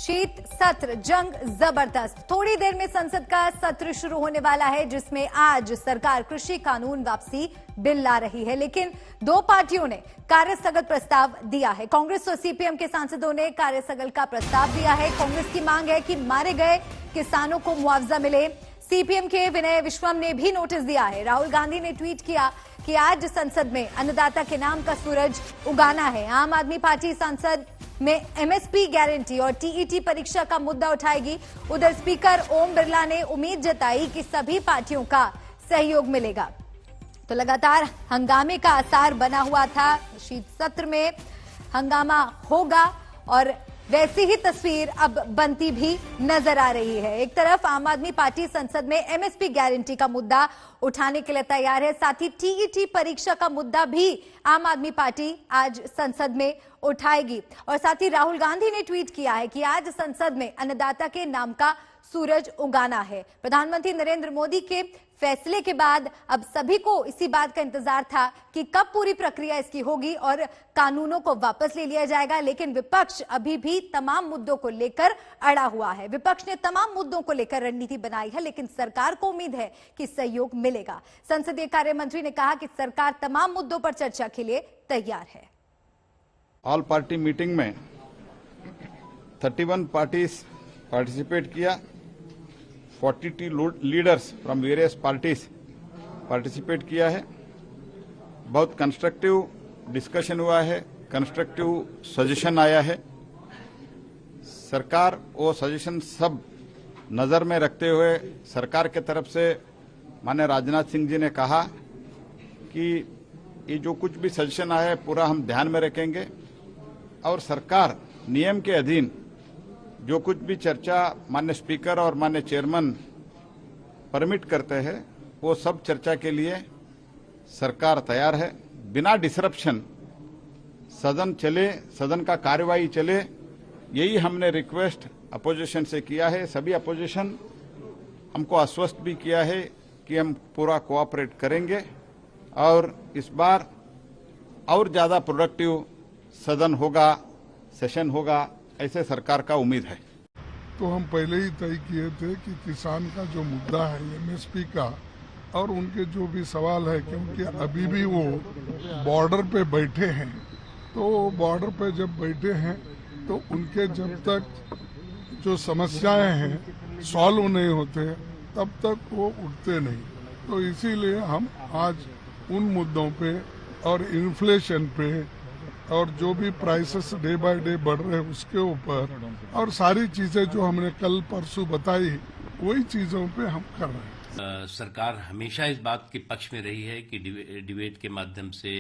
शीत सत्र जंग जबरदस्त। थोड़ी देर में संसद का सत्र शुरू होने वाला है, जिसमें आज सरकार कृषि कानून वापसी बिल ला रही है, लेकिन दो पार्टियों ने कार्यस्थगन प्रस्ताव दिया है। कांग्रेस और सीपीएम के सांसदों ने कार्यस्थगन का प्रस्ताव दिया है। कांग्रेस की मांग है कि मारे गए किसानों को मुआवजा मिले। सीपीएम के विनय विश्वम ने भी नोटिस दिया है। राहुल गांधी ने ट्वीट किया कि आज संसद में अन्नदाता के नाम का सूरज उगाना है। आम आदमी पार्टी संसद में एमएसपी गारंटी और टीईटी परीक्षा का मुद्दा उठाएगी। उधर स्पीकर ओम बिरला ने उम्मीद जताई कि सभी पार्टियों का सहयोग मिलेगा। तो लगातार हंगामे का आसार बना हुआ था। शीत सत्र में हंगामा होगा और वैसी ही तस्वीर अब बनती भी नजर आ रही है। एक तरफ आम आदमी पार्टी संसद में एमएसपी गारंटी का मुद्दा उठाने के लिए तैयार है, साथ ही टीईटी परीक्षा का मुद्दा भी आम आदमी पार्टी आज संसद में उठाएगी। और साथ ही राहुल गांधी ने ट्वीट किया है कि आज संसद में अन्नदाता के नाम का सूरज उगाना है। प्रधानमंत्री नरेंद्र मोदी के फैसले के बाद अब सभी को इसी बात का इंतजार था कि कब पूरी प्रक्रिया इसकी होगी और कानूनों को वापस ले लिया जाएगा, लेकिन विपक्ष अभी भी तमाम मुद्दों को लेकर अड़ा हुआ है। विपक्ष ने तमाम मुद्दों को लेकर रणनीति बनाई है, लेकिन सरकार को उम्मीद है कि सहयोग मिलेगा। संसदीय कार्य मंत्री ने कहा कि सरकार तमाम मुद्दों पर चर्चा के लिए तैयार है। ऑल पार्टी मीटिंग में 31 पार्टीज पार्टिसिपेट किया। 42 leaders from various parties participate किया है। बहुत कंस्ट्रक्टिव डिस्कशन हुआ है, कंस्ट्रक्टिव सजेशन आया है। सरकार वो सजेशन सब नजर में रखते हुए सरकार के तरफ से माननीय राजनाथ सिंह जी ने कहा कि ये जो कुछ भी सजेशन आया है पूरा हम ध्यान में रखेंगे और सरकार नियम के अधीन जो कुछ भी चर्चा माननीय स्पीकर और माननीय चेयरमैन परमिट करते हैं वो सब चर्चा के लिए सरकार तैयार है। बिना डिसरप्शन सदन चले, सदन का कार्यवाही चले, यही हमने रिक्वेस्ट अपोजिशन से किया है। सभी अपोजिशन हमको आश्वस्त भी किया है कि हम पूरा कोऑपरेट करेंगे और इस बार और ज्यादा प्रोडक्टिव सदन होगा, सेशन होगा, ऐसे सरकार का उम्मीद है। तो हम पहले ही तय किए थे कि किसान का जो मुद्दा है एमएसपी का और उनके जो भी सवाल है, क्योंकि अभी भी वो बॉर्डर पे बैठे हैं, तो बॉर्डर पे जब बैठे हैं तो उनके जब तक जो समस्याएं हैं सॉल्व नहीं होते तब तक वो उठते नहीं। तो इसीलिए हम आज उन मुद्दों पे और इन्फ्लेशन पे और जो भी प्राइसेस डे बाय डे बढ़ रहे हैं उसके ऊपर और सारी चीजें जो हमने कल परसों बताई वही चीजों पे हम कर रहे हैं। सरकार हमेशा इस बात के पक्ष में रही है कि डिबेट के माध्यम से,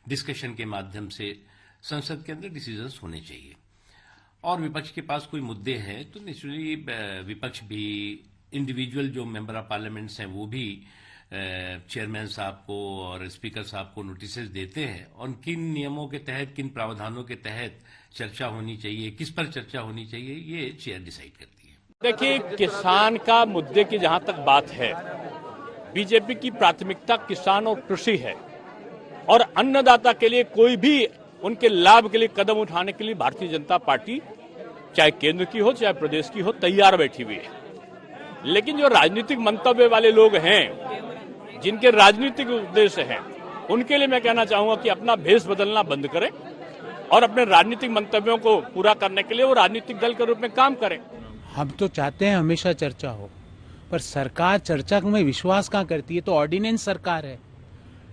डिस्कशन के माध्यम से संसद के अंदर डिसीजंस होने चाहिए। और विपक्ष के पास कोई मुद्दे हैं तो नेचुरली विपक्ष भी, इंडिविजुअल जो मेंबर ऑफ पार्लियामेंट्स हैं वो भी चेयरमैन साहब को और स्पीकर साहब को नोटिसेस देते हैं और किन नियमों के तहत, किन प्रावधानों के तहत चर्चा होनी चाहिए, किस पर चर्चा होनी चाहिए, ये चेयर डिसाइड करती है। देखिए, किसान का मुद्दे की जहां तक बात है, बीजेपी की प्राथमिकता किसान और कृषि है और अन्नदाता के लिए कोई भी उनके लाभ के लिए कदम उठाने के लिए भारतीय जनता पार्टी चाहे केंद्र की हो चाहे प्रदेश की हो तैयार बैठी हुई है। लेकिन जो राजनीतिक मंतव्य वाले लोग हैं, जिनके राजनीतिक उद्देश्य हैं, उनके लिए मैं कहना चाहूंगा कि अपना भेष बदलना बंद करें और अपने राजनीतिक मंतव्यों को पूरा करने के लिए वो राजनीतिक दल के रूप में काम करें। हम तो चाहते हैं हमेशा चर्चा हो, पर सरकार चर्चा में विश्वास कहाँ करती है। तो ऑर्डिनेंस सरकार है,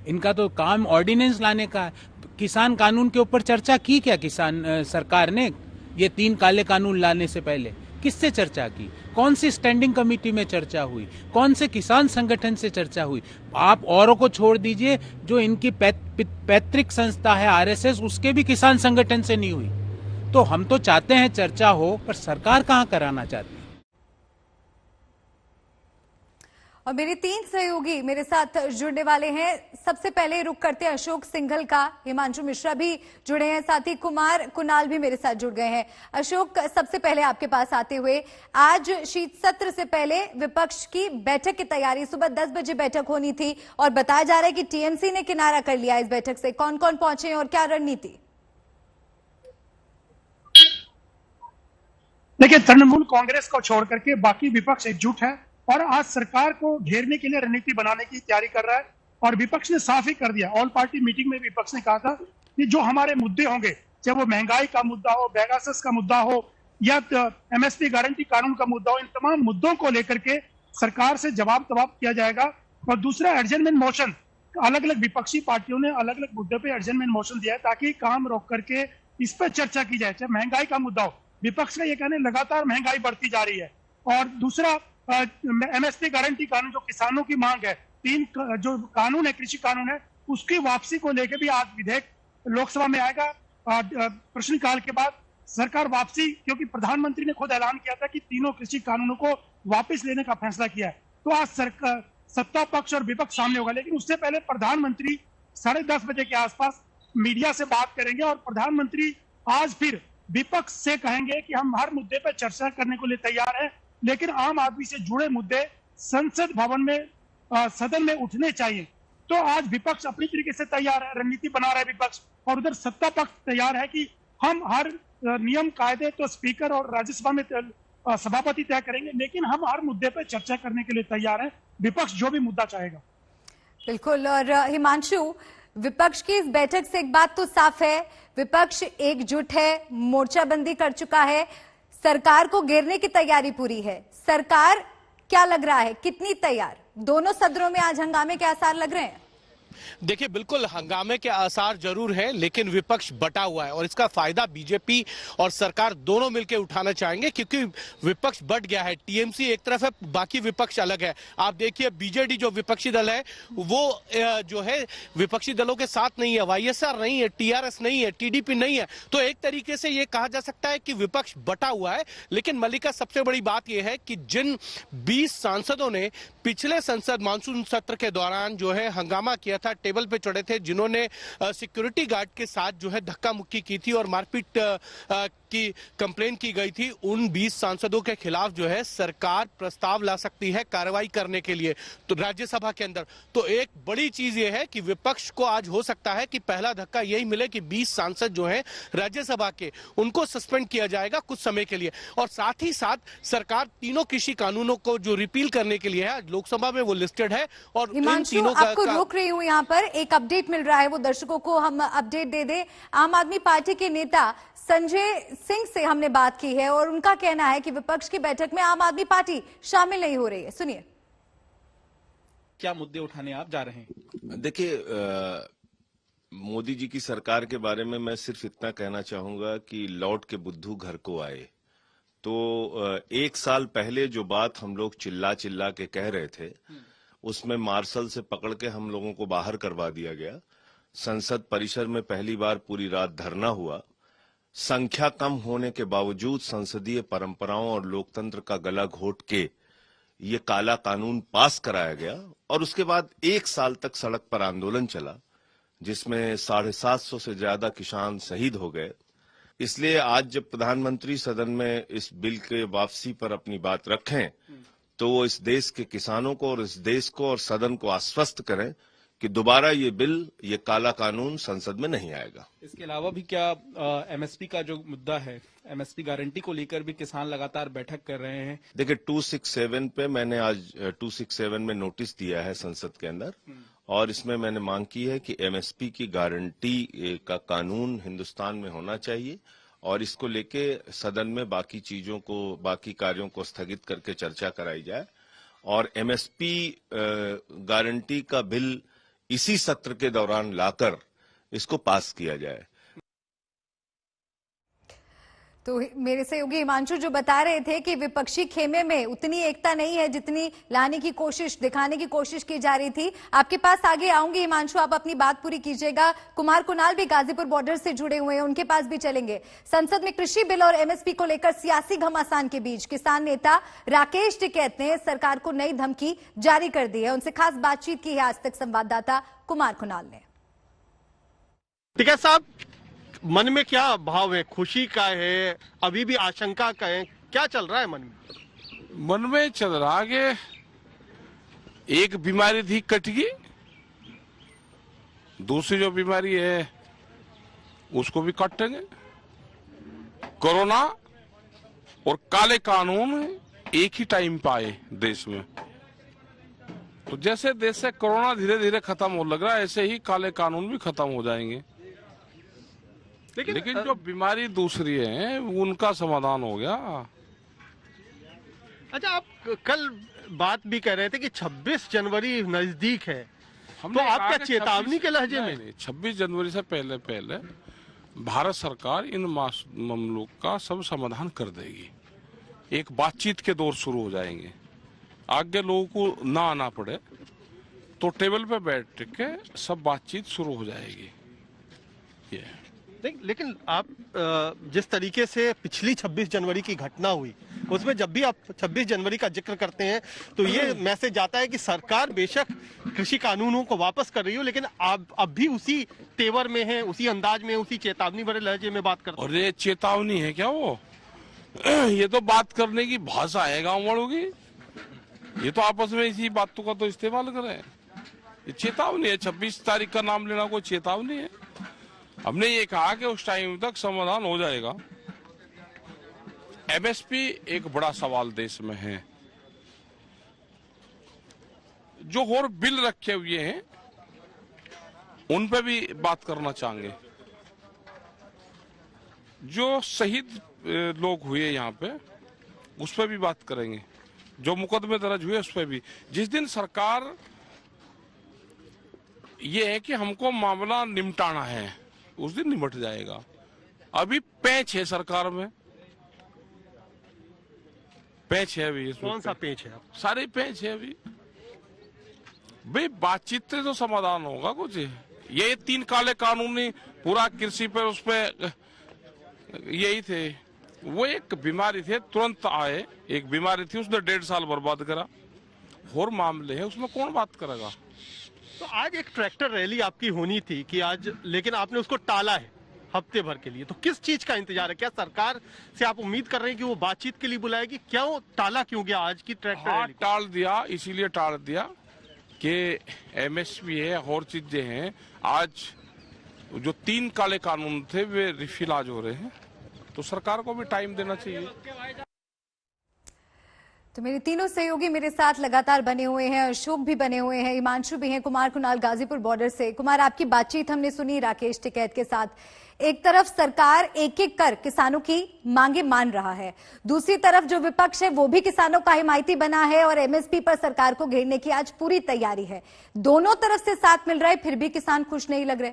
इनका तो काम ऑर्डिनेंस लाने का है। किसान कानून के ऊपर चर्चा की क्या सरकार ने? ये 3 काले कानून लाने से पहले किससे चर्चा की? कौन सी स्टैंडिंग कमेटी में चर्चा हुई? कौन से किसान संगठन से चर्चा हुई? आप औरों को छोड़ दीजिए, जो इनकी पैतृक संस्था है आरएसएस, उसके भी किसान संगठन से नहीं हुई। तो हम तो चाहते हैं चर्चा हो, पर सरकार कहाँ कराना चाहती है। और मेरे 3 सहयोगी मेरे साथ जुड़ने वाले हैं। सबसे पहले रुक करते हैं अशोक सिंघल का। हिमांशु मिश्रा भी जुड़े हैं, साथ ही कुमार कुणाल भी मेरे साथ जुड़ गए हैं। अशोक, सबसे पहले आपके पास आते हुए, आज शीत सत्र से पहले विपक्ष की बैठक की तैयारी, सुबह 10 बजे बैठक होनी थी और बताया जा रहा है कि टीएमसी ने किनारा कर लिया इस बैठक से। कौन कौन पहुंचे और क्या रणनीति? देखिए, तृणमूल कांग्रेस को छोड़ करके बाकी विपक्ष एकजुट है और आज सरकार को घेरने के लिए रणनीति बनाने की तैयारी कर रहा है। और विपक्ष ने साफ ही कर दिया, ऑल पार्टी मीटिंग में विपक्ष ने कहा था कि जो हमारे मुद्दे होंगे, चाहे वो महंगाई का मुद्दा हो, पेगासस का मुद्दा हो या एमएसपी गारंटी कानून का मुद्दा हो, इन तमाम मुद्दों को लेकर के सरकार से जवाब किया जाएगा। और दूसरा, एडजर्नमेंट मोशन, अलग अलग विपक्षी पार्टियों ने अलग अलग मुद्दे पे एडजर्नमेंट मोशन दिया है ताकि काम रोक करके इस पर चर्चा की जाए। चाहे महंगाई का मुद्दा हो, विपक्ष का ये कहने लगातार महंगाई बढ़ती जा रही है। और दूसरा, एमएसपी गारंटी कानून जो किसानों की मांग है, 3 जो कानून है, कृषि कानून है, उसकी वापसी को लेकर भी आज विधेयक लोकसभा में आएगा। प्रश्नकाल के बाद सरकार वापसी, क्योंकि प्रधानमंत्री ने खुद ऐलान किया था कि तीनों कृषि कानूनों को वापस लेने का फैसला किया है, तो आज सरकार, सत्ता पक्ष और विपक्ष सामने होगा। लेकिन उससे पहले प्रधानमंत्री 10:30 बजे के आसपास मीडिया से बात करेंगे और प्रधानमंत्री आज फिर विपक्ष से कहेंगे कि हम हर मुद्दे पर चर्चा करने को लिए तैयार हैं, लेकिन आम आदमी से जुड़े मुद्दे संसद भवन में, सदन में उठने चाहिए। तो आज विपक्ष अपनी तरीके से तैयार है, रणनीति बना रहा है विपक्ष, और उधर सत्ता पक्ष तैयार है कि हम हर नियम कायदे तो स्पीकर और राज्यसभा में सभापति तय करेंगे, लेकिन हम हर मुद्दे पर चर्चा करने के लिए तैयार हैं, विपक्ष जो भी मुद्दा चाहेगा। बिल्कुल। और हिमांशु, विपक्ष की इस बैठक से एक बात तो साफ है, विपक्ष एकजुट है, मोर्चाबंदी कर चुका है, सरकार को घेरने की तैयारी पूरी है। सरकार क्या लग रहा है, कितनी तैयार? दोनों सदनों में आज हंगामे के आसार लग रहे हैं। देखिए, बिल्कुल हंगामे के आसार जरूर है, लेकिन विपक्ष बटा हुआ है और इसका फायदा बीजेपी और सरकार दोनों मिलकर उठाना चाहेंगे, क्योंकि विपक्ष बट गया है। टीएमसी एक तरफ है, बाकी विपक्ष अलग है। आप देखिए, बीजेडी जो विपक्षी दल है वो जो है विपक्षी दलों के साथ नहीं है, वाईएसआर नहीं है, टीआरएस नहीं है, टीडीपी नहीं है। तो एक तरीके से ये कहा जा सकता है कि विपक्ष बटा हुआ है। लेकिन मल्लिका, सबसे बड़ी बात यह है कि जिन 20 सांसदों ने पिछले संसद मानसून सत्र के दौरान जो है हंगामा किया था, टेबल पे चढ़े थे, जिन्होंने सिक्योरिटी गार्ड के साथ जो है धक्का मुक्की की थी और मारपीट की कंप्लेन की गई थी, उन 20 सांसदों के खिलाफ जो है सरकार प्रस्ताव ला सकती है कार्रवाई करने के लिए, तो राज्यसभा के अंदर। तो एक बड़ी चीज यह है कि विपक्ष को आज हो सकता है कि पहला धक्का यही मिले कि 20 सांसद जो हैं राज्यसभा के, उनको सस्पेंड किया जाएगा कुछ समय के लिए। और साथ ही साथ सरकार तीनों कृषि कानूनों को जो रिपील करने के लिए है, लोकसभा में वो लिस्टेड है। और इन तीनों आपको रोक रही हूं, यहाँ पर एक अपडेट मिल रहा है, वो दर्शकों को हम अपडेट दे दें। आम आदमी पार्टी के नेता संजय सिंह से हमने बात की है और उनका कहना है कि विपक्ष की बैठक में आम आदमी पार्टी शामिल नहीं हो रही है। सुनिए। क्या मुद्दे उठाने आप जा रहे हैं? देखिए, मोदी जी की सरकार के बारे में मैं सिर्फ इतना कहना चाहूंगा कि लौट के बुद्धू घर को आए। तो 1 साल पहले जो बात हम लोग चिल्ला चिल्ला के कह रहे थे, उसमें मार्शल से पकड़ के हम लोगों को बाहर करवा दिया गया। संसद परिसर में पहली बार पूरी रात धरना हुआ। संख्या कम होने के बावजूद संसदीय परंपराओं और लोकतंत्र का गला घोट के ये काला कानून पास कराया गया। और उसके बाद 1 साल तक सड़क पर आंदोलन चला, जिसमें 750 से ज्यादा किसान शहीद हो गए। इसलिए आज जब प्रधानमंत्री सदन में इस बिल के वापसी पर अपनी बात रखें, तो वो इस देश के किसानों को और इस देश को और सदन को आश्वस्त करें कि दोबारा ये बिल, ये काला कानून संसद में नहीं आएगा। इसके अलावा भी क्या एमएसपी का जो मुद्दा है, एमएसपी गारंटी को लेकर भी किसान लगातार बैठक कर रहे हैं? देखिए, 267 पे मैंने आज 267 में नोटिस दिया है संसद के अंदर, और इसमें मैंने मांग की है कि एमएसपी की गारंटी का कानून हिंदुस्तान में होना चाहिए और इसको लेके सदन में बाकी चीजों को, बाकी कार्यों को स्थगित करके चर्चा कराई जाए और एमएसपी गारंटी का बिल इसी सत्र के दौरान लाकर इसको पास किया जाए। तो मेरे सहयोगी हिमांशु जो बता रहे थे कि विपक्षी खेमे में उतनी एकता नहीं है जितनी लाने की कोशिश, दिखाने की कोशिश की जा रही थी। आपके पास आगे आऊंगी हिमांशु, आप अपनी बात पूरी कीजिएगा। कुमार कुणाल भी गाजीपुर बॉर्डर से जुड़े हुए हैं, उनके पास भी चलेंगे। संसद में कृषि बिल और एमएसपी को लेकर सियासी घमासान के बीच किसान नेता राकेश टिकैत ने सरकार को नई धमकी जारी कर दी है। उनसे खास बातचीत की है आज तक संवाददाता कुमार कुणाल ने। टिकैत साहब, मन में क्या भाव है? खुशी का है, अभी भी आशंका का है, क्या चल रहा है मन में? मन में चल रहा है एक बीमारी थी कट गई, दूसरी जो बीमारी है उसको भी काटेंगे। कोरोना और काले कानून एक ही टाइम पे आए देश में। तो जैसे देश से कोरोना धीरे धीरे खत्म हो लग रहा है, ऐसे ही काले कानून भी खत्म हो जाएंगे। लेकिन जो बीमारी दूसरी है उनका समाधान हो गया। अच्छा, आप कल बात भी कर रहे थे कि 26 जनवरी नजदीक है, तो आप क्या चेतावनी के लहजे में? 26 जनवरी से पहले भारत सरकार इन मामलों का सब समाधान कर देगी। एक बातचीत के दौर शुरू हो जाएंगे, आगे लोगों को ना आना पड़े तो टेबल पे बैठ के सब बातचीत शुरू हो जाएगी। ये लेकिन आप जिस तरीके से पिछली 26 जनवरी की घटना हुई, उसमें जब भी आप 26 जनवरी का जिक्र करते हैं तो ये मैसेज आता है कि सरकार बेशक कृषि कानूनों को वापस कर रही हो, लेकिन आप अब भी उसी तेवर में है, उसी अंदाज में, उसी चेतावनी भरे लहजे में बात करते हैं। और ये चेतावनी है क्या? वो ये तो बात करने की भाषा है गाँव वालों की। ये तो आपस में इसी बातों का तो इस्तेमाल करें। ये चेतावनी है, 26 तारीख का नाम लेना कोई चेतावनी है? हमने ये कहा कि उस टाइम तक समाधान हो जाएगा। एमएसपी एक बड़ा सवाल देश में है। जो और बिल रखे हुए हैं उन पे भी बात करना चाहेंगे। जो शहीद लोग हुए यहाँ पे उस पर भी बात करेंगे। जो मुकदमे दर्ज हुए उस पर भी। जिस दिन सरकार ये है कि हमको मामला निपटाना है उस दिन निपट जाएगा। अभी पेंच है सरकार में, पेंच है अभी। कौन सा पेंच है? सारे पेंच है अभी। भाई बातचीत से तो समाधान होगा कुछ। ये 3 काले कानून ही पूरा कृषि पर उस पर यही थे। वो एक बीमारी थे, तुरंत आए। एक बीमारी थी, उसने 1.5 साल बर्बाद करा। और मामले है उसमें कौन बात करेगा? तो आज एक ट्रैक्टर रैली आपकी होनी थी कि आज, लेकिन आपने उसको टाला है हफ्ते भर के लिए। तो किस चीज का इंतजार है? क्या सरकार से आप उम्मीद कर रहे हैं कि वो बातचीत के लिए बुलाएगी? क्या वो टाला क्यों गया आज की ट्रैक्टर रैली? टाल दिया, इसीलिए टाल दिया कि एमएसपी है और चीजें हैं। आज जो 3 काले कानून थे वे रिफिल आज हो रहे हैं, तो सरकार को भी टाइम देना चाहिए। तो मेरे तीनों सहयोगी मेरे साथ लगातार बने हुए हैं, अशोक भी बने हुए हैं, हिमांशु भी हैं, कुमार कुणाल गाजीपुर बॉर्डर से। कुमार, आपकी बातचीत हमने सुनी राकेश टिकैत के साथ। एक तरफ सरकार एक एक कर किसानों की मांगे मान रहा है, दूसरी तरफ जो विपक्ष है वो भी किसानों का हिमायती बना है और एमएसपी पर सरकार को घेरने की आज पूरी तैयारी है। दोनों तरफ से साथ मिल रहा है, फिर भी किसान खुश नहीं लग रहे।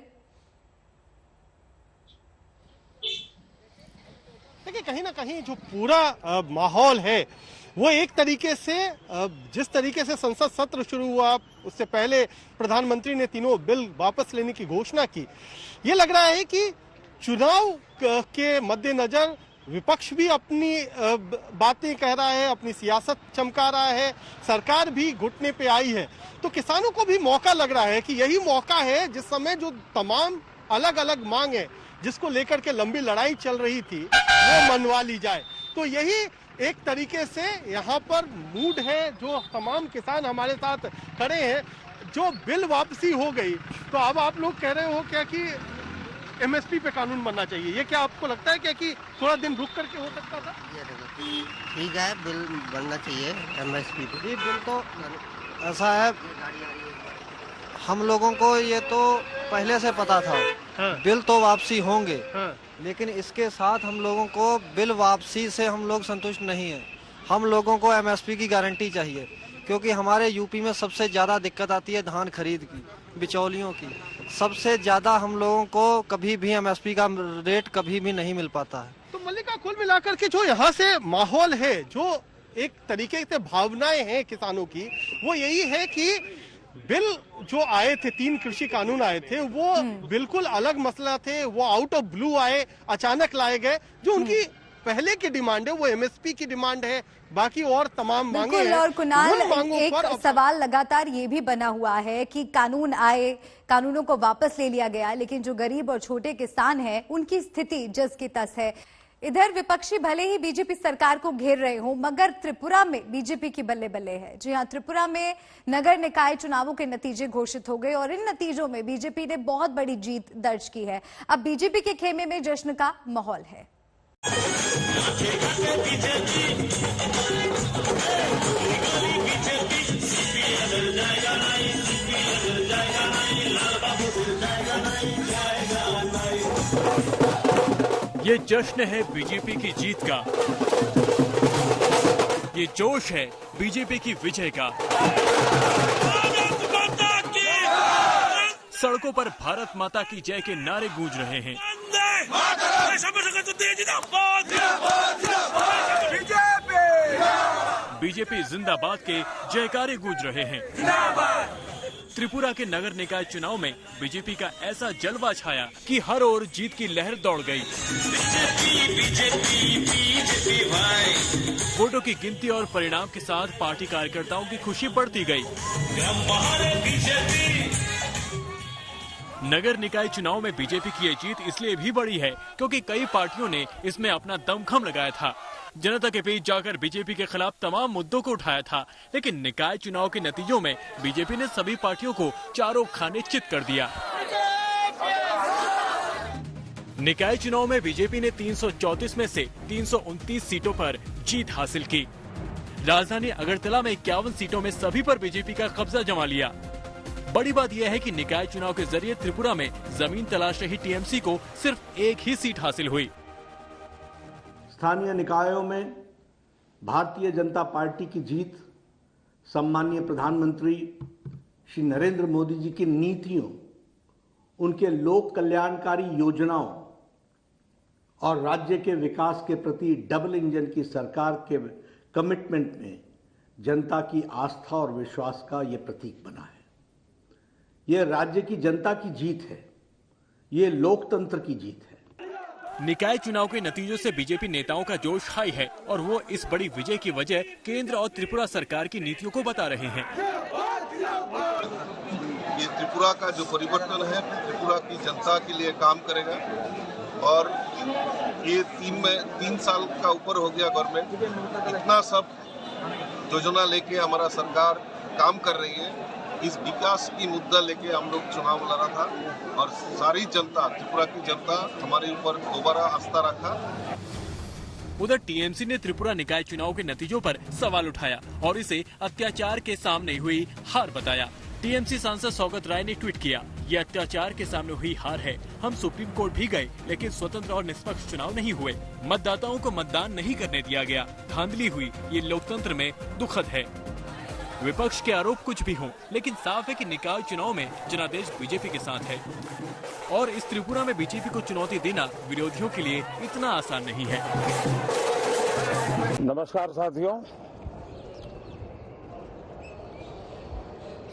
देखिए, कहीं ना कहीं जो पूरा माहौल है वो एक तरीके से, जिस तरीके से संसद सत्र शुरू हुआ उससे पहले प्रधानमंत्री ने तीनों बिल वापस लेने की घोषणा की। ये लग रहा है कि चुनाव के मद्देनजर विपक्ष भी अपनी बातें कह रहा है, अपनी सियासत चमका रहा है, सरकार भी घुटने पे आई है। तो किसानों को भी मौका लग रहा है कि यही मौका है जिस समय जो तमाम अलग अलग मांग है जिसको लेकर के लंबी लड़ाई चल रही थी वो मनवा ली जाए। तो यही एक तरीके से यहाँ पर मूड है। जो तमाम किसान हमारे साथ खड़े हैं, जो बिल वापसी हो गई, तो अब आप लोग कह रहे हो क्या कि एमएसपी पे कानून बनना चाहिए? ये क्या आपको लगता है क्या कि थोड़ा दिन रुक करके हो सकता था? ठीक है, बिल बनना चाहिए एमएसपी पे। ये बिल तो ऐसा है, हम लोगों को ये तो पहले से पता था। हाँ। बिल तो वापसी होंगे। हाँ। लेकिन इसके साथ हम लोगों को बिल वापसी से हम लोग संतुष्ट नहीं है। हम लोगों को एमएसपी की गारंटी चाहिए, क्योंकि हमारे यूपी में सबसे ज़्यादा दिक्कत आती है धान खरीद की, बिचौलियों की। सबसे ज़्यादा हम लोगों को कभी भी एमएसपी का रेट कभी भी नहीं मिल पाता है। तो मल्लिका, कुल मिलाकर के जो यहाँ से माहौल है, जो एक तरीके से भावनाएं हैं किसानों की, वो यही है कि बिल जो आए थे, 3 कृषि कानून आए थे, वो बिल्कुल अलग मसला थे। वो आउट ऑफ ब्लू आए, अचानक लाए गए। जो उनकी पहले की डिमांड है वो एमएसपी की डिमांड है, बाकी और तमाम मांगे हैं। और कुणाल, एक सवाल लगातार ये भी बना हुआ है कि कानून आए, कानूनों को वापस ले लिया गया, लेकिन जो गरीब और छोटे किसान हैं उनकी स्थिति जस की तस है। इधर विपक्षी भले ही बीजेपी सरकार को घेर रहे हो, मगर त्रिपुरा में बीजेपी की बल्ले बल्ले है। जी हां, त्रिपुरा में नगर निकाय चुनावों के नतीजे घोषित हो गए और इन नतीजों में बीजेपी ने बहुत बड़ी जीत दर्ज की है। अब बीजेपी के खेमे में जश्न का माहौल है। ये जश्न है बीजेपी की जीत का, ये जोश है बीजेपी की विजय का। सड़कों पर भारत माता की जय के नारे गूंज रहे हैं। बीजेपी जिंदाबाद के जयकारे गूंज रहे हैं। त्रिपुरा के नगर निकाय चुनाव में बीजेपी का ऐसा जलवा छाया कि हर ओर जीत की लहर दौड़ गई। वोटों की गिनती और परिणाम के साथ पार्टी कार्यकर्ताओं की खुशी बढ़ती गई। नगर निकाय चुनाव में बीजेपी की ये जीत इसलिए भी बड़ी है क्योंकि कई पार्टियों ने इसमें अपना दमखम लगाया था, जनता के बीच जाकर बीजेपी के खिलाफ तमाम मुद्दों को उठाया था। लेकिन निकाय चुनाव के नतीजों में बीजेपी ने सभी पार्टियों को चारों खाने चित कर दिया। निकाय चुनाव में बीजेपी ने 334 में से 329 सीटों पर जीत हासिल की। राजधानी अगरतला में 51 सीटों में सभी पर बीजेपी का कब्जा जमा लिया। बड़ी बात यह है कि निकाय चुनाव के जरिए त्रिपुरा में जमीन तलाश रही टीएमसी को सिर्फ एक ही सीट हासिल हुई। स्थानीय निकायों में भारतीय जनता पार्टी की जीत सम्मानीय प्रधानमंत्री श्री नरेंद्र मोदी जी की नीतियों, उनके लोक कल्याणकारी योजनाओं और राज्य के विकास के प्रति डबल इंजन की सरकार के कमिटमेंट में जनता की आस्था और विश्वास का ये प्रतीक बना है। ये राज्य की जनता की जीत है, ये लोकतंत्र की जीत है। निकाय चुनाव के नतीजों से बीजेपी नेताओं का जोश हाई है और वो इस बड़ी विजय की वजह केंद्र और त्रिपुरा सरकार की नीतियों को बता रहे हैं। ये त्रिपुरा का जो परिवर्तन है, त्रिपुरा की जनता के लिए काम करेगा और ये 3 साल का ऊपर हो गया गवर्नमेंट, इतना सब योजना लेके हमारा सरकार काम कर रही है। इस विकास की मुद्दा लेके हम लोग चुनाव लड़ा था और सारी जनता, त्रिपुरा की जनता हमारे ऊपर दोबारा आस्था रखा। उधर टीएमसी ने त्रिपुरा निकाय चुनाव के नतीजों पर सवाल उठाया और इसे अत्याचार के सामने हुई हार बताया। टीएमसी सांसद सौगत राय ने ट्वीट किया, ये अत्याचार के सामने हुई हार है। हम सुप्रीम कोर्ट भी गए लेकिन स्वतंत्र और निष्पक्ष चुनाव नहीं हुए। मतदाताओं को मतदान नहीं करने दिया गया। धांधली हुई, ये लोकतंत्र में दुखद है। विपक्ष के आरोप कुछ भी हों, लेकिन साफ है कि निकाय चुनाव में जनादेश बीजेपी के साथ है और इस त्रिपुरा में बीजेपी को चुनौती देना विरोधियों के लिए इतना आसान नहीं है। नमस्कार साथियों,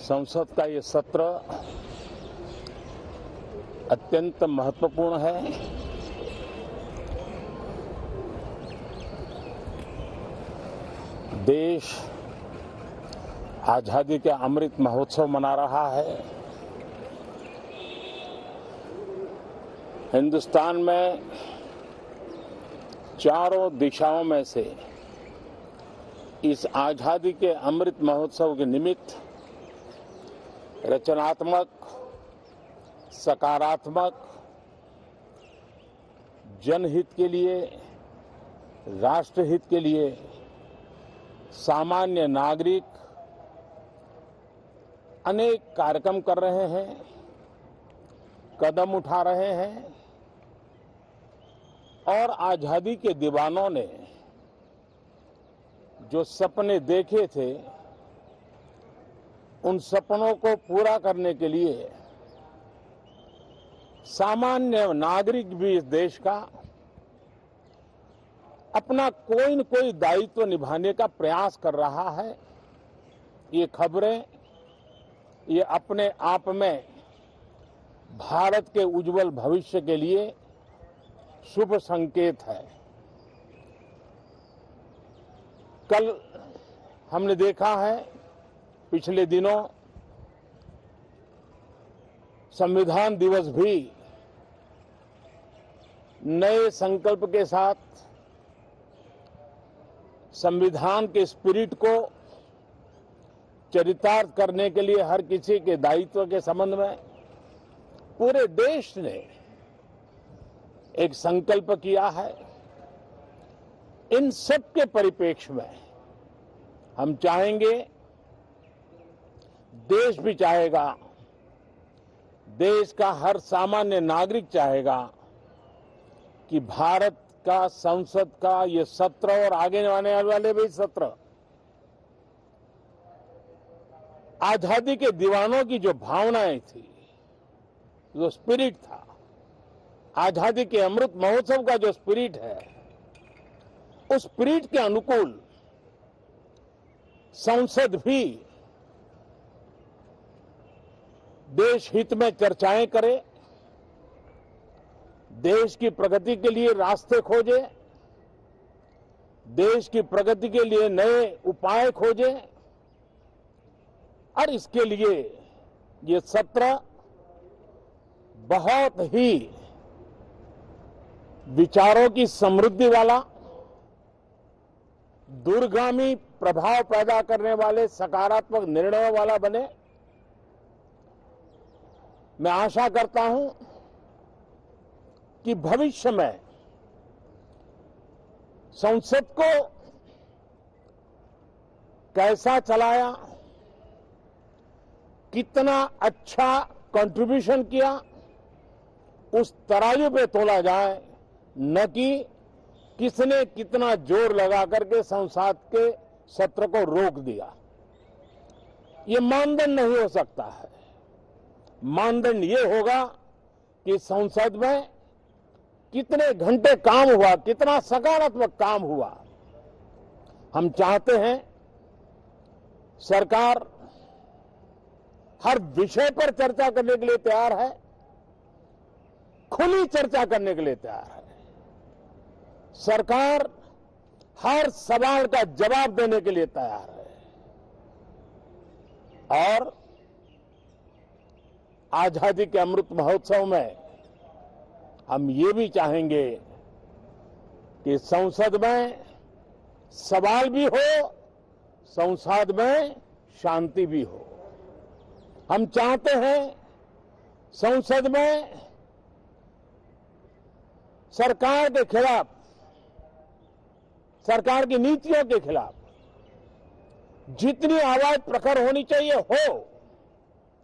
संसद का ये सत्र अत्यंत महत्वपूर्ण है। देश आजादी के अमृत महोत्सव मना रहा है। हिंदुस्तान में चारों दिशाओं में से इस आजादी के अमृत महोत्सव के निमित्त रचनात्मक, सकारात्मक, जनहित के लिए, राष्ट्रहित के लिए सामान्य नागरिक अनेक कार्यक्रम कर रहे हैं, कदम उठा रहे हैं और आजादी के दीवानों ने जो सपने देखे थे, उन सपनों को पूरा करने के लिए सामान्य नागरिक भी इस देश का अपना कोई न कोई दायित्व निभाने का प्रयास कर रहा है। ये खबरें, ये अपने आप में भारत के उज्जवल भविष्य के लिए शुभ संकेत है। कल हमने देखा है, पिछले दिनों संविधान दिवस भी नए संकल्प के साथ संविधान के स्पिरिट को चरितार्थ करने के लिए हर किसी के दायित्व के संबंध में पूरे देश ने एक संकल्प किया है। इन सब के परिप्रेक्ष्य में हम चाहेंगे, देश भी चाहेगा, देश का हर सामान्य नागरिक चाहेगा कि भारत का संसद का ये सत्र और आगे आने वाले भी सत्र आजादी के दीवानों की जो भावनाएं थी, जो स्पिरिट था, आजादी के अमृत महोत्सव का जो स्पिरिट है, उस स्पिरिट के अनुकूल संसद भी देश हित में चर्चाएं करे, देश की प्रगति के लिए रास्ते खोजे, देश की प्रगति के लिए नए उपाय खोजे, और इसके लिए ये सत्र बहुत ही विचारों की समृद्धि वाला, दूरगामी प्रभाव पैदा करने वाले सकारात्मक निर्णयों वाला बने। मैं आशा करता हूं कि भविष्य में संसद को कैसा चलाया, कितना अच्छा कंट्रीब्यूशन किया, उस तराजू पे तोला जाए, न कि किसने कितना जोर लगा करके संसद के सत्र को रोक दिया। ये मानदंड नहीं हो सकता है। मानदंड ये होगा कि संसद में कितने घंटे काम हुआ, कितना सकारात्मक काम हुआ। हम चाहते हैं सरकार हर विषय पर चर्चा करने के लिए तैयार है, खुली चर्चा करने के लिए तैयार है। सरकार हर सवाल का जवाब देने के लिए तैयार है और आजादी के अमृत महोत्सव में हम ये भी चाहेंगे कि संसद में सवाल भी हो, संसद में शांति भी हो। हम चाहते हैं संसद में सरकार के खिलाफ, सरकार की नीतियों के खिलाफ जितनी आवाज प्रखर होनी चाहिए हो,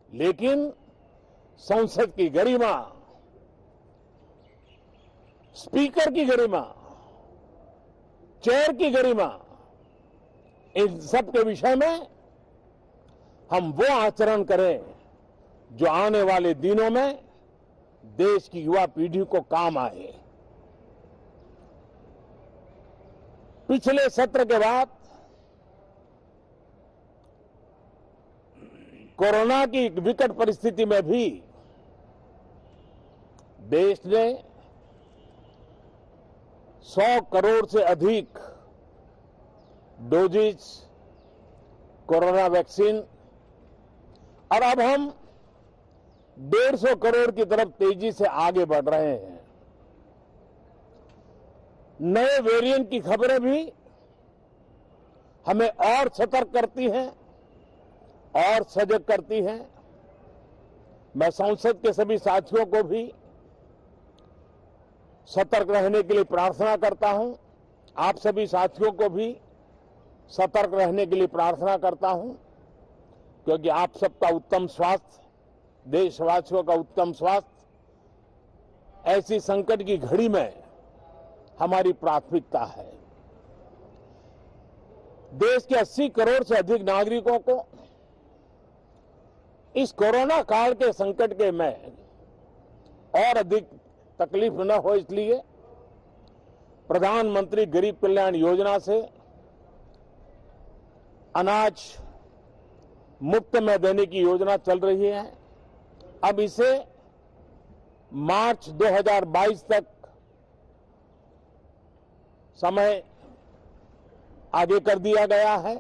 लेकिन संसद की गरिमा, स्पीकर की गरिमा, चेयर की गरिमा, इन सब के विषय में हम वो आचरण करें जो आने वाले दिनों में देश की युवा पीढ़ी को काम आए। पिछले सत्र के बाद कोरोना की विकट परिस्थिति में भी देश ने 100 करोड़ से अधिक डोजेज कोरोना वैक्सीन, और अब हम 150 करोड़ की तरफ तेजी से आगे बढ़ रहे हैं। नए वेरिएंट की खबरें भी हमें और सतर्क करती हैं और सजग करती हैं। मैं संसद के सभी साथियों को भी सतर्क रहने के लिए प्रार्थना करता हूं। आप सभी साथियों को भी सतर्क रहने के लिए प्रार्थना करता हूं, क्योंकि आप सबका उत्तम स्वास्थ्य, देशवासियों का उत्तम स्वास्थ्य ऐसी संकट की घड़ी में हमारी प्राथमिकता है। देश के 80 करोड़ से अधिक नागरिकों को इस कोरोना काल के संकट के में और अधिक तकलीफ न हो, इसलिए प्रधानमंत्री गरीब कल्याण योजना से अनाज मुफ्त में देने की योजना चल रही है। अब इसे मार्च 2022 तक समय आगे कर दिया गया है।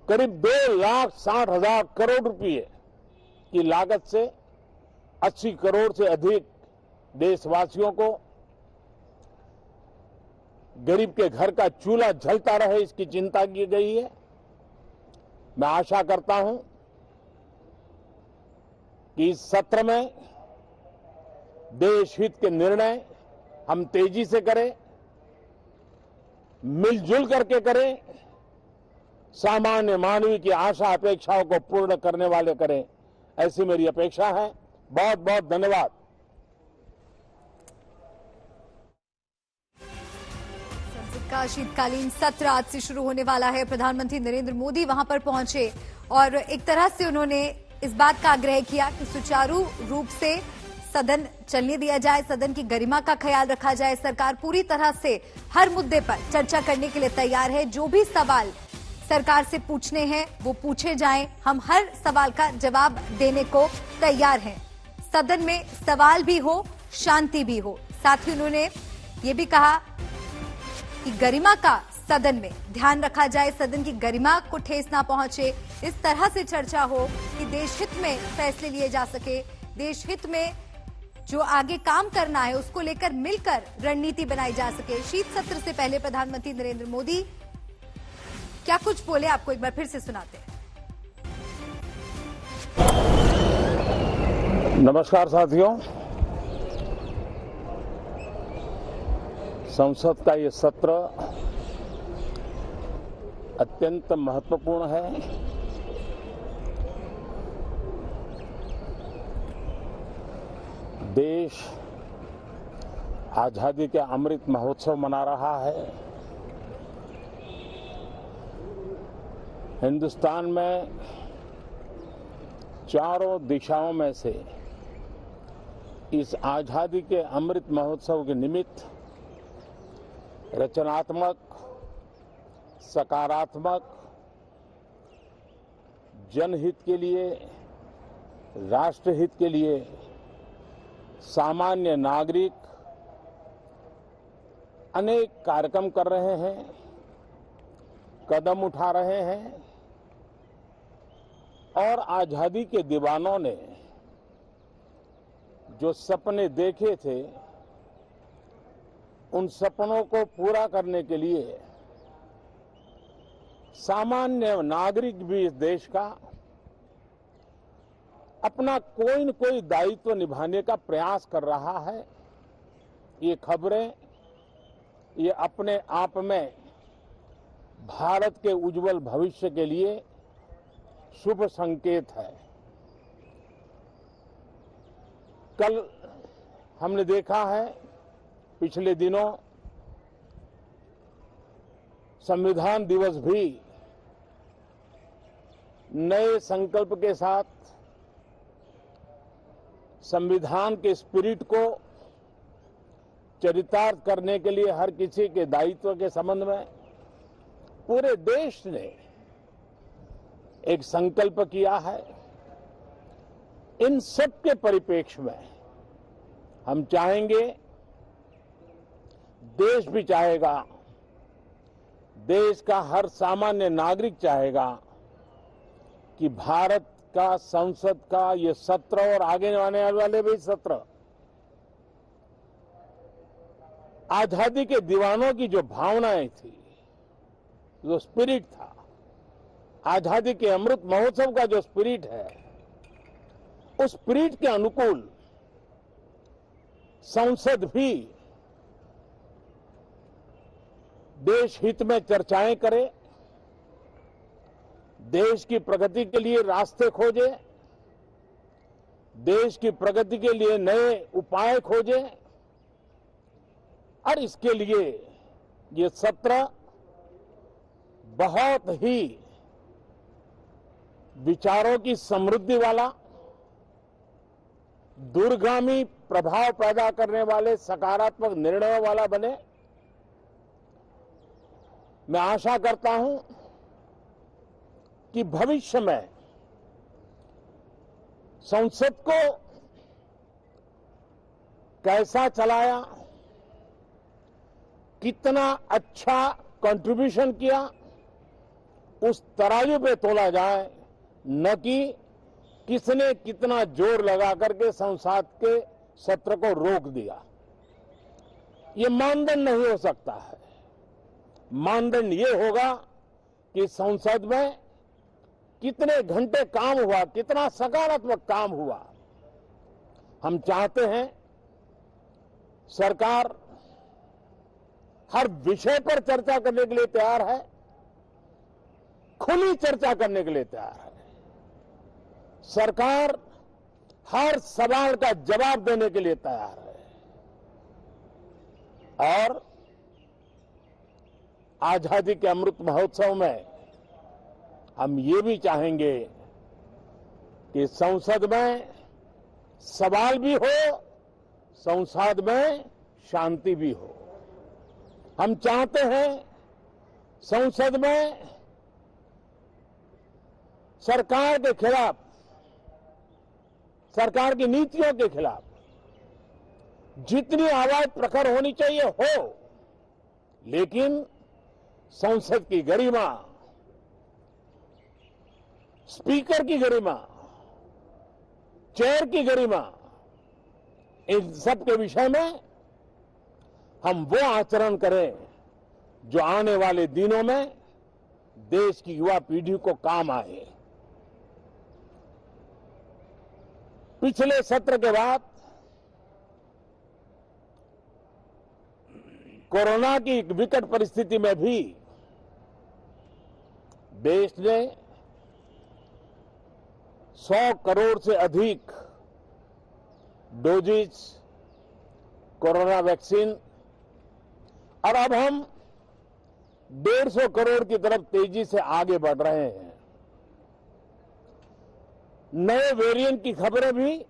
करीब 2,60,000 करोड़ रुपए की लागत से 80 करोड़ से अधिक देशवासियों को गरीब के घर का चूल्हा जलता रहे, इसकी चिंता की गई है। मैं आशा करता हूं कि इस सत्र में देश हित के निर्णय हम तेजी से करें, मिलजुल करके करें, सामान्य मानवीय की आशा अपेक्षाओं को पूर्ण करने वाले करें, ऐसी मेरी अपेक्षा है। बहुत बहुत धन्यवाद। संसद का शीतकालीन सत्र आज से शुरू होने वाला है। प्रधानमंत्री नरेंद्र मोदी वहां पर पहुंचे और एक तरह से उन्होंने इस बात का आग्रह किया कि सुचारू रूप से सदन चलने दिया जाए, सदन की गरिमा का ख्याल रखा जाए। सरकार पूरी तरह से हर मुद्दे पर चर्चा करने के लिए तैयार है। जो भी सवाल सरकार से पूछने हैं वो पूछे जाएं, हम हर सवाल का जवाब देने को तैयार हैं। सदन में सवाल भी हो, शांति भी हो। साथ ही उन्होंने ये भी कहा कि गरिमा का सदन में ध्यान रखा जाए, सदन की गरिमा को ठेस ना पहुंचे। इस तरह से चर्चा हो कि देश हित में फैसले लिए जा सके, देश हित में जो आगे काम करना है उसको लेकर मिलकर रणनीति बनाई जा सके। शीत सत्र से पहले प्रधानमंत्री नरेंद्र मोदी क्या कुछ बोले, आपको एक बार फिर से सुनाते हैं। नमस्कार साथियों, संसद का ये सत्र अत्यंत महत्वपूर्ण है। देश आजादी के अमृत महोत्सव मना रहा है। हिंदुस्तान में चारों दिशाओं में से इस आजादी के अमृत महोत्सव के निमित्त रचनात्मक, सकारात्मक, जनहित के लिए, राष्ट्रहित के लिए सामान्य नागरिक अनेक कार्यक्रम कर रहे हैं, कदम उठा रहे हैं और आजादी के दीवानों ने जो सपने देखे थे उन सपनों को पूरा करने के लिए सामान्य नागरिक भी इस देश का अपना कोई न कोई दायित्व निभाने का प्रयास कर रहा है। ये खबरें ये अपने आप में भारत के उज्जवल भविष्य के लिए शुभ संकेत है। कल हमने देखा है, पिछले दिनों संविधान दिवस भी नए संकल्प के साथ संविधान के स्पिरिट को चरितार्थ करने के लिए हर किसी के दायित्व के संबंध में पूरे देश ने एक संकल्प किया है। इन सब के परिप्रेक्ष्य में हम चाहेंगे, देश भी चाहेगा, देश का हर सामान्य नागरिक चाहेगा कि भारत का संसद का ये सत्र और आगे आने वाले भी सत्र आजादी के दीवानों की जो भावनाएं थी, जो स्पिरिट था, आजादी के अमृत महोत्सव का जो स्पिरिट है, उस स्पिरिट के अनुकूल संसद भी देश हित में चर्चाएं करे, देश की प्रगति के लिए रास्ते खोजे, देश की प्रगति के लिए नए उपाय खोजे और इसके लिए ये सत्र बहुत ही विचारों की समृद्धि वाला, दूरगामी प्रभाव पैदा करने वाले सकारात्मक निर्णयों वाला बने। मैं आशा करता हूं कि भविष्य में संसद को कैसा चलाया, कितना अच्छा कंट्रीब्यूशन किया, उस तराजू पे तोला जाए, न कि किसने कितना जोर लगा करके संसद के सत्र को रोक दिया। ये मानदंड नहीं हो सकता है। मानदंड ये होगा कि संसद में कितने घंटे काम हुआ, कितना सकारात्मक काम हुआ। हम चाहते हैं सरकार हर विषय पर चर्चा करने के लिए तैयार है, खुली चर्चा करने के लिए तैयार है। सरकार हर सवाल का जवाब देने के लिए तैयार है और आजादी के अमृत महोत्सव में हम ये भी चाहेंगे कि संसद में सवाल भी हो, संसद में शांति भी हो। हम चाहते हैं संसद में सरकार के खिलाफ, सरकार की नीतियों के खिलाफ जितनी आवाज प्रखर होनी चाहिए हो, लेकिन संसद की गरिमा, स्पीकर की गरिमा, चेयर की गरिमा, इन सब के विषय में हम वो आचरण करें जो आने वाले दिनों में देश की युवा पीढ़ी को काम आए। पिछले सत्र के बाद कोरोना की विकट परिस्थिति में भी देश ने 100 करोड़ से अधिक डोजेज कोरोना वैक्सीन और अब हम 150 करोड़ की तरफ तेजी से आगे बढ़ रहे हैं। नए वेरिएंट की खबरें भी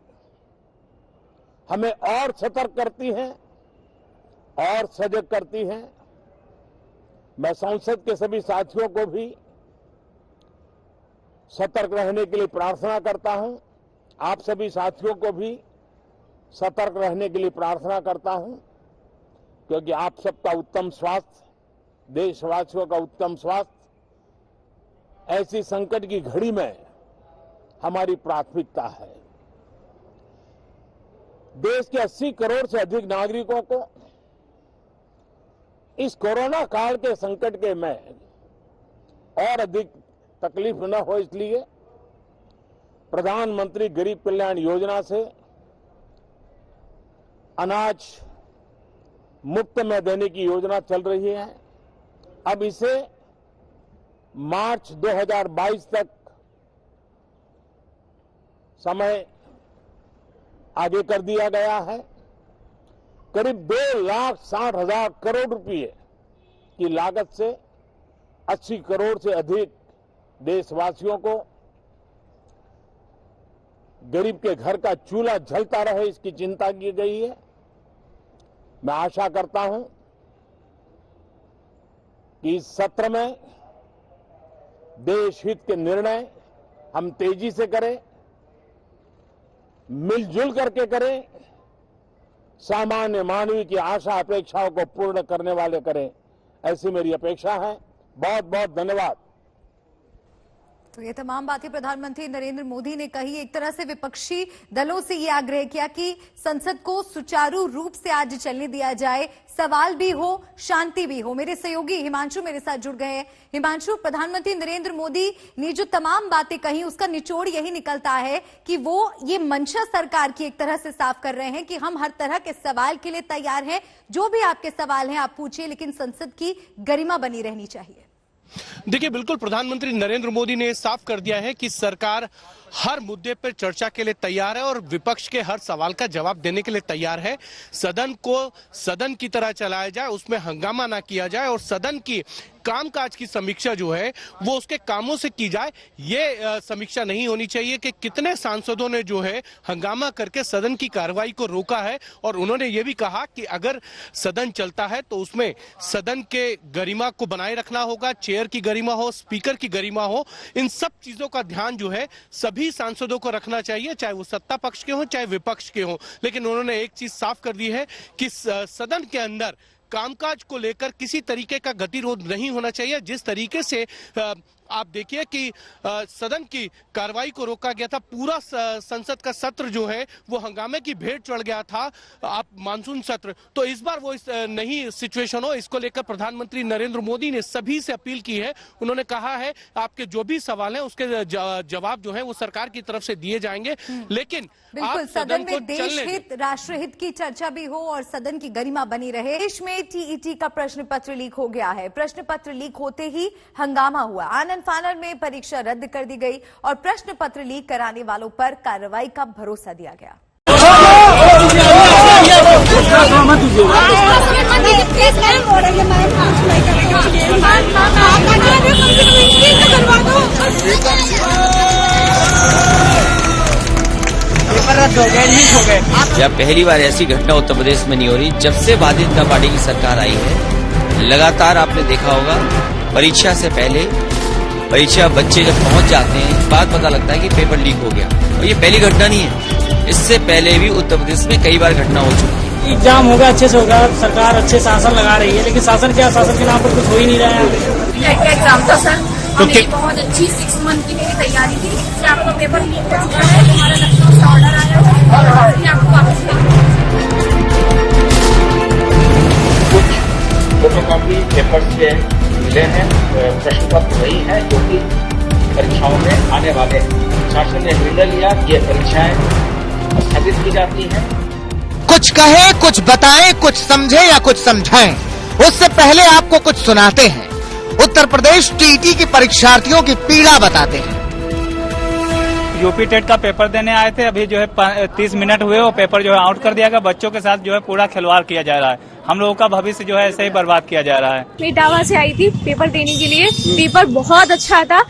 हमें और सतर्क करती हैं और सजग करती हैं। मैं संसद के सभी साथियों को भी सतर्क रहने के लिए प्रार्थना करता हूं। आप सभी साथियों को भी सतर्क रहने के लिए प्रार्थना करता हूं, क्योंकि आप सबका उत्तम स्वास्थ्य, देशवासियों का उत्तम स्वास्थ्य ऐसी संकट की घड़ी में हमारी प्राथमिकता है। देश के 80 करोड़ से अधिक नागरिकों को इस कोरोना काल के संकट के में और अधिक तकलीफ न हो, इसलिए प्रधानमंत्री गरीब कल्याण योजना से अनाज मुफ्त में देने की योजना चल रही है। अब इसे मार्च 2022 तक समय आगे कर दिया गया है। करीब 2,60,000 करोड़ रुपए की लागत से 80 करोड़ से अधिक देशवासियों को गरीब के घर का चूल्हा जलता रहे, इसकी चिंता की गई है। मैं आशा करता हूं कि इस सत्र में देश हित के निर्णय हम तेजी से करें, मिलजुल करके करें, सामान्य मानवीय की आशा अपेक्षाओं को पूर्ण करने वाले करें, ऐसी मेरी अपेक्षा है। बहुत बहुत धन्यवाद। तो ये तमाम बातें प्रधानमंत्री नरेंद्र मोदी ने कही। एक तरह से विपक्षी दलों से ये आग्रह किया कि संसद को सुचारू रूप से आज चलने दिया जाए, सवाल भी हो, शांति भी हो। मेरे सहयोगी हिमांशु मेरे साथ जुड़ गए हैं। हिमांशु, प्रधानमंत्री नरेंद्र मोदी ने जो तमाम बातें कही उसका निचोड़ यही निकलता है कि वो ये मंशा सरकार की एक तरह से साफ कर रहे हैं कि हम हर तरह के सवाल के लिए तैयार हैं, जो भी आपके सवाल हैं आप पूछिए, लेकिन संसद की गरिमा बनी रहनी चाहिए। देखिए, बिल्कुल प्रधानमंत्री नरेंद्र मोदी ने साफ कर दिया है कि सरकार हर मुद्दे पर चर्चा के लिए तैयार है और विपक्ष के हर सवाल का जवाब देने के लिए तैयार है। सदन को सदन की तरह चलाया जाए, उसमें हंगामा ना किया जाए और सदन की कामकाज की समीक्षा जो है वो उसके कामों से की जाए। ये समीक्षा नहीं होनी चाहिए कि कितने सांसदों ने जो है हंगामा करके सदन की कार्रवाई को रोका है। और उन्होंने ये भी कहा कि अगर सदन चलता है तो उसमें सदन के गरिमा को बनाए रखना होगा, चेयर की गरिमा हो, स्पीकर की गरिमा हो, इन सब चीजों का ध्यान जो है सभी सांसदों को रखना चाहिए, चाहे वो सत्ता पक्ष के हों चाहे विपक्ष के हों। लेकिन उन्होंने एक चीज साफ कर दी है कि सदन के अंदर कामकाज को लेकर किसी तरीके का गतिरोध नहीं होना चाहिए। जिस तरीके से आप देखिए कि सदन की कार्रवाई को रोका गया था। पूरा संसद का सत्र जो है वो हंगामे की भेंट चढ़ गया था, आप मानसून सत्र। तो इस बार वो नई सिचुएशन हो, इसको लेकर प्रधानमंत्री नरेंद्र मोदी ने सभी से अपील की है। उन्होंने कहा है आपके जो भी सवाल हैं उसके जवाब जो है वो सरकार की तरफ से दिए जाएंगे, लेकिन बिल्कुल सदन में देश हित, राष्ट्र हित की चर्चा भी हो और सदन की गरिमा बनी रहे। देश में टीईटी का प्रश्न पत्र लीक हो गया है। प्रश्न पत्र लीक होते ही हंगामा हुआ। आनन फानन में परीक्षा रद्द कर दी गई और प्रश्न पत्र लीक कराने वालों पर कार्रवाई का भरोसा दिया गया। यह पहली बार ऐसी घटना उत्तर प्रदेश में नहीं हो रही। जब से भारतीय जनता पार्टी की सरकार आई है, लगातार आपने देखा होगा परीक्षा से पहले परीक्षा बच्चे जब पहुंच जाते हैं बाद पता लगता है कि पेपर लीक हो गया। और ये पहली घटना नहीं है, इससे पहले भी उत्तर प्रदेश में कई बार घटना हो चुकी है। एग्जाम होगा, अच्छे से होगा, सरकार अच्छे शासन लगा रही है, लेकिन शासन क्या, शासन के नाम पर कुछ हो ही नहीं रहा है। एग्जाम था सर, हमें बहुत अच्छी 6 मंथ की मेरी तैयारी थी कि आपका पेपर लीक हो चुका है, हमारा लखनऊ से ऑर्डर आया है और आपको वापस फोटोकॉपी पेपर से मिले हैं, प्रश्न पत्र वही है जो कि परीक्षाओं में आने वाले हैं। शासन ने निर्णय लिया कि ये परीक्षाएं स्थगित की जाती हैं। कुछ कहे, कुछ बताएं, कुछ समझे या कुछ समझाएं, उससे पहले आपको कुछ सुनाते हैं। उत्तर प्रदेश टीईटी के परीक्षार्थियों की पीड़ा बताते हैं। यूपी टेट का पेपर देने आए थे, अभी जो है 30 मिनट हुए वो पेपर जो है आउट कर दिया गया। बच्चों के साथ जो है पूरा खिलवाड़ किया जा रहा है। हम लोगों का भविष्य जो है ऐसे ही बर्बाद किया जा रहा है। मैं इटावा से आई थी पेपर देने के लिए। पेपर बहुत अच्छा था,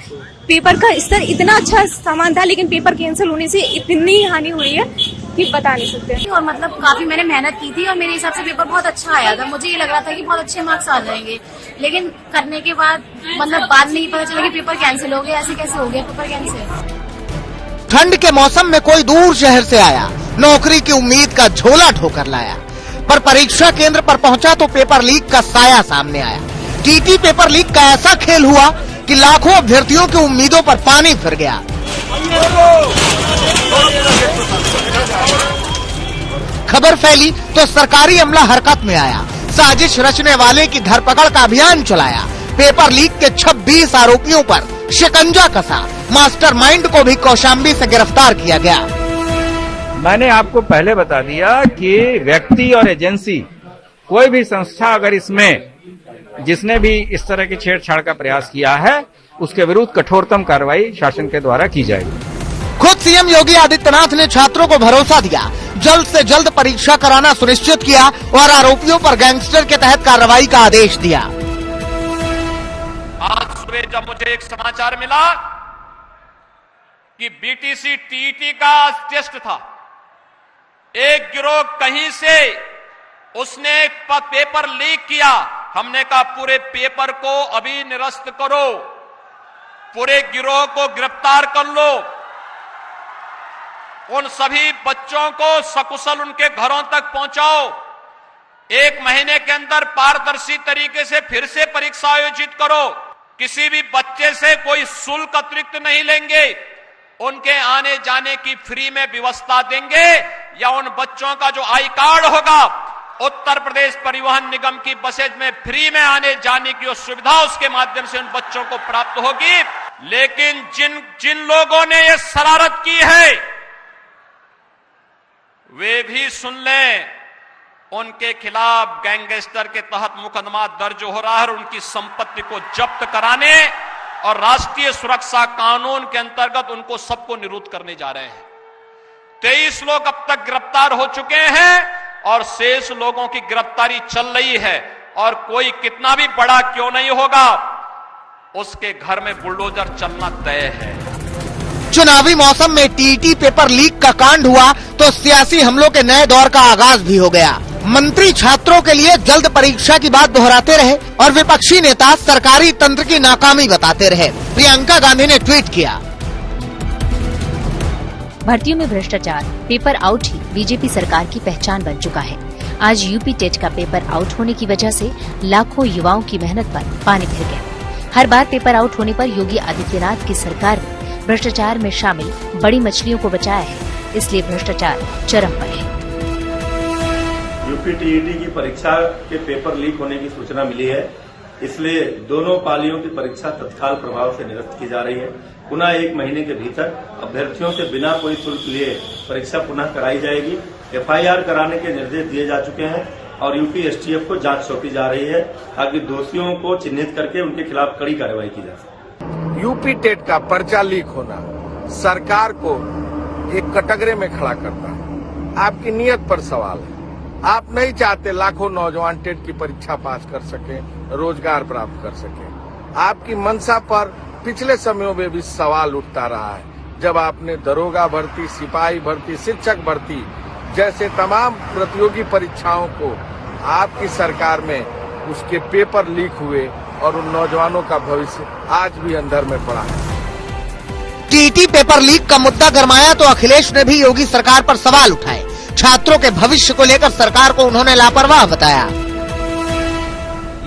पेपर का स्तर इतना अच्छा सामान था, लेकिन पेपर कैंसिल होने से इतनी हानि हुई है कि बता नहीं सकते। और मतलब काफी मैंने मेहनत की थी और मेरे हिसाब से पेपर बहुत अच्छा आया था। मुझे ये लग रहा था कि बहुत अच्छे मार्क्स आ जाएंगे, लेकिन करने के बाद मतलब बाद में ही पता चला कि पेपर कैंसिल हो गया। ऐसे कैसे हो गया पेपर कैंसिल? ठंड के मौसम में कोई दूर शहर से आया, नौकरी की उम्मीद का झोला ठोकर लाया, पर परीक्षा केंद्र पर पहुंचा तो पेपर लीक का साया सामने आया। टीटी पेपर लीक का ऐसा खेल हुआ कि लाखों अभ्यर्थियों की उम्मीदों पर पानी फिर गया। खबर फैली तो सरकारी अमला हरकत में आया। साजिश रचने वाले की धरपकड़ का अभियान चलाया। पेपर लीक के 26 आरोपियों पर शिकंजा कसा। मास्टरमाइंड को भी कौशाम्बी से गिरफ्तार किया गया। मैंने आपको पहले बता दिया कि व्यक्ति और एजेंसी, कोई भी संस्था अगर इसमें जिसने भी इस तरह की छेड़छाड़ का प्रयास किया है, उसके विरुद्ध कठोरतम कार्रवाई शासन के द्वारा की जाएगी। खुद सीएम योगी आदित्यनाथ ने छात्रों को भरोसा दिया, जल्द से जल्द परीक्षा कराना सुनिश्चित किया और आरोपियों पर गैंगस्टर के तहत कार्रवाई का आदेश दिया। आज सुबह जब मुझे एक समाचार मिला कि बीटीसी टीईटी का टेस्ट था, एक गिरोह कहीं से उसने पेपर लीक किया। हमने कहा पूरे पेपर को अभी निरस्त करो, पूरे गिरोह को गिरफ्तार कर लो, उन सभी बच्चों को सकुशल उनके घरों तक पहुंचाओ। 1 महीने के अंदर पारदर्शी तरीके से फिर से परीक्षा आयोजित करो। किसी भी बच्चे से कोई शुल्क अतिरिक्त नहीं लेंगे, उनके आने जाने की फ्री में व्यवस्था देंगे, या उन बच्चों का जो आई कार्ड होगा उत्तर प्रदेश परिवहन निगम की बसेज में फ्री में आने जाने की सुविधा उसके माध्यम से उन बच्चों को प्राप्त होगी। लेकिन जिन लोगों ने ये शरारत की है वे भी सुन लें, उनके खिलाफ गैंगस्टर के तहत मुकदमा दर्ज हो रहा है और उनकी संपत्ति को जब्त कराने और राष्ट्रीय सुरक्षा कानून के अंतर्गत उनको सबको निरुद्ध करने जा रहे हैं। 23 लोग अब तक गिरफ्तार हो चुके हैं और शेष लोगों की गिरफ्तारी चल रही है, और कोई कितना भी बड़ा क्यों नहीं होगा उसके घर में बुलडोजर चलना तय है। चुनावी मौसम में टीईटी पेपर लीक का कांड हुआ तो सियासी हमलों के नए दौर का आगाज भी हो गया। मंत्री छात्रों के लिए जल्द परीक्षा की बात दोहराते रहे और विपक्षी नेता सरकारी तंत्र की नाकामी बताते रहे। प्रियंका गांधी ने ट्वीट किया, भर्तियों में भ्रष्टाचार, पेपर आउट ही बीजेपी सरकार की पहचान बन चुका है। आज यूपी टेट का पेपर आउट होने की वजह से लाखों युवाओं की मेहनत पर पानी फिर गया। हर बार पेपर आउट होने पर योगी आदित्यनाथ की सरकार ने भ्रष्टाचार में शामिल बड़ी मछलियों को बचाया है, इसलिए भ्रष्टाचार चरम पर है। यूपी टीईटी की परीक्षा के पेपर लीक होने की सूचना मिली है, इसलिए दोनों पालियों की परीक्षा तत्काल प्रभाव से निरस्त की जा रही है। पुनः 1 महीने के भीतर अभ्यर्थियों से बिना कोई शुल्क लिए परीक्षा पुनः कराई जाएगी। FIR कराने के निर्देश दिए जा चुके हैं और यूपी STF को जांच सौंपी जा रही है ताकि दोषियों को चिन्हित करके उनके खिलाफ कड़ी कार्रवाई की जा सके। यूपी टेट का पर्चा लीक होना सरकार को एक कटघरे में खड़ा करता है। आपकी नीयत पर सवाल है। आप नहीं चाहते लाखों नौजवान टेट की परीक्षा पास कर सके, रोजगार प्राप्त कर सके। आपकी मंशा पर पिछले समयों में भी सवाल उठता रहा है, जब आपने दरोगा भर्ती, सिपाही भर्ती, शिक्षक भर्ती जैसे तमाम प्रतियोगी परीक्षाओं को आपकी सरकार में उसके पेपर लीक हुए और उन नौजवानों का भविष्य आज भी अंधर में पड़ा है। टीईटी पेपर लीक का मुद्दा गरमाया तो अखिलेश ने भी योगी सरकार पर सवाल उठाए। छात्रों के भविष्य को लेकर सरकार को उन्होंने लापरवाह बताया।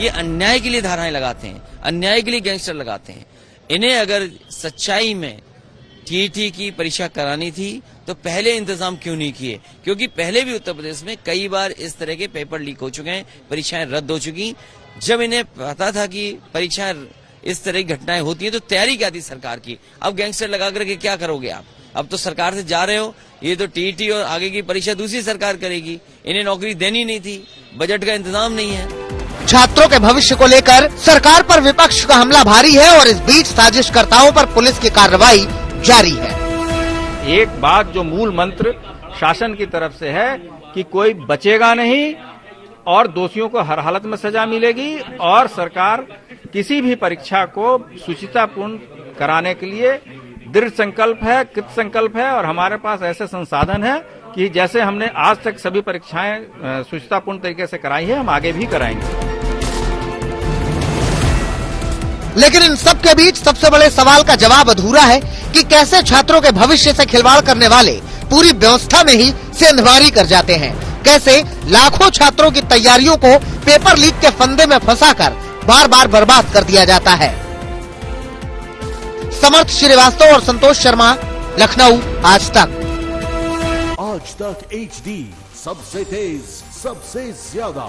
ये अन्याय के लिए धाराएं लगाते हैं, अन्याय के लिए गैंगस्टर लगाते हैं। इन्हें अगर सच्चाई में टीईटी की परीक्षा करानी थी तो पहले इंतजाम क्यों नहीं किए? क्योंकि पहले भी उत्तर प्रदेश में कई बार इस तरह के पेपर लीक हो चुके हैं, परीक्षाएं रद्द हो चुकी। जब इन्हें पता था कि परीक्षाएं इस तरह की घटनाएं होती हैं तो तैयारी क्या थी सरकार की? अब गैंगस्टर लगा करके क्या करोगे आप? अब तो सरकार से जा रहे हो, ये तो टीईटी और आगे की परीक्षा दूसरी सरकार करेगी। इन्हें नौकरी देनी नहीं थी, बजट का इंतजाम नहीं है। छात्रों के भविष्य को लेकर सरकार पर विपक्ष का हमला भारी है और इस बीच साजिशकर्ताओं पर पुलिस की कार्रवाई जारी है। एक बात जो मूल मंत्र शासन की तरफ से है कि कोई बचेगा नहीं और दोषियों को हर हालत में सजा मिलेगी और सरकार किसी भी परीक्षा को शुचितापूर्ण कराने के लिए दृढ़ संकल्प है, कृत संकल्प है और हमारे पास ऐसे संसाधन है कि जैसे हमने आज तक सभी परीक्षाएं शुचितापूर्ण तरीके से कराई है, हम आगे भी कराएंगे। लेकिन इन सब के बीच सबसे बड़े सवाल का जवाब अधूरा है कि कैसे छात्रों के भविष्य से खिलवाड़ करने वाले पूरी व्यवस्था में ही सेंधमारी कर जाते हैं। कैसे लाखों छात्रों की तैयारियों को पेपर लीक के फंदे में फंसाकर बार बार बर्बाद कर दिया जाता है। समर्थ श्रीवास्तव और संतोष शर्मा, लखनऊ, आज तक। आज तक HD सबसे तेज, सबसे ज्यादा।